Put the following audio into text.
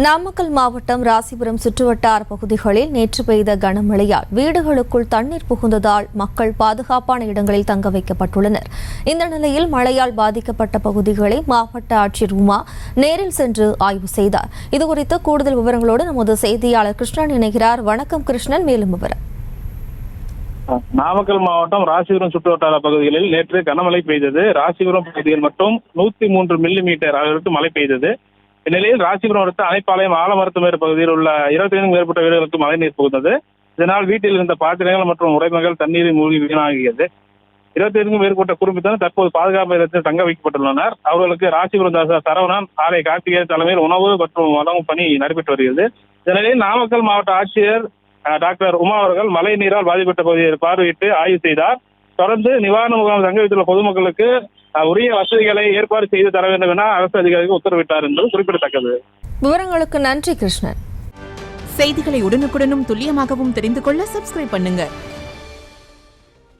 நாமக்கல் மாவட்டம் ராசிபுரம் சுற்றுவட்டார பகுதிகளில் நேற்று பெய்த கனமழையால் வீடுகளுக்குள் தண்ணீர் புகுந்ததால் மக்கள் பாதுகாப்பான இடங்களில் தங்க வைக்கப்பட்டுள்ளனர். இந்த நிலையில் மழையால் பாதிக்கப்பட்ட பகுதிகளை மாவட்ட ஆட்சியர் உமா நேரில் சென்று ஆய்வு செய்தார். இதுகுறித்து கூடுதல் விவரங்களோடு நமது செய்தியாளர் கிருஷ்ணன் இணைகிறார். வணக்கம் கிருஷ்ணன், மேலும் விவரம். நாமக்கல் மாவட்டம் ராசிபுரம் சுற்றுவட்டார பகுதிகளில் நேற்று கனமழை பெய்தது. ராசிபுரம் பகுதியில் மட்டும் 103 மில்லிமீட்டர் அளவிற்கு மழை பெய்தது. இந்நிலையில் ராசிபுரம் அடுத்த அணைப்பாளையம் ஆலமரத்துமேடு பகுதியில் உள்ள 25க்கும் மேற்பட்ட வீடுகளுக்கு மழைநீர் புகுந்தது. இதனால் வீட்டில் இருந்த பாத்திரங்கள் மற்றும் உடைமைகள் தண்ணீரில் மூழ்கி வீணாகியது. 25க்கும் மேற்பட்ட குடும்பத்தினர் தற்போது பாதுகாப்பு இடத்தில் தங்க வைக்கப்பட்டுள்ளனர். அவர்களுக்கு ராசிபுரம் சரவணன், ஆலை கார்த்திகேயன் தலைமையில் உணவு மற்றும் வழங்கும் பணி நடைபெற்று வருகிறது. இந்நிலையில் நாமக்கல் மாவட்ட ஆட்சியர் டாக்டர் உமா அவர்கள் மழை நீரால் பாதிக்கப்பட்ட பகுதியை பார்வையிட்டு ஆய்வு செய்தார். தொடர்ந்து நிவாரண முகாம் தங்க வைத்துள்ள பொதுமக்களுக்கு உரிய வசதிகளை ஏற்பாடு செய்து தர வேண்டும் என அரசு அதிகாரிகள் உத்தரவிட்டார் என்பது குறிப்பிடத்தக்கது. விவரங்களுக்கு நன்றி கிருஷ்ணன். செய்திகளை உடனுக்குடனும் துல்லியமாகவும் தெரிந்து கொள்ள சப்ஸ்கிரைப் பண்ணுங்க.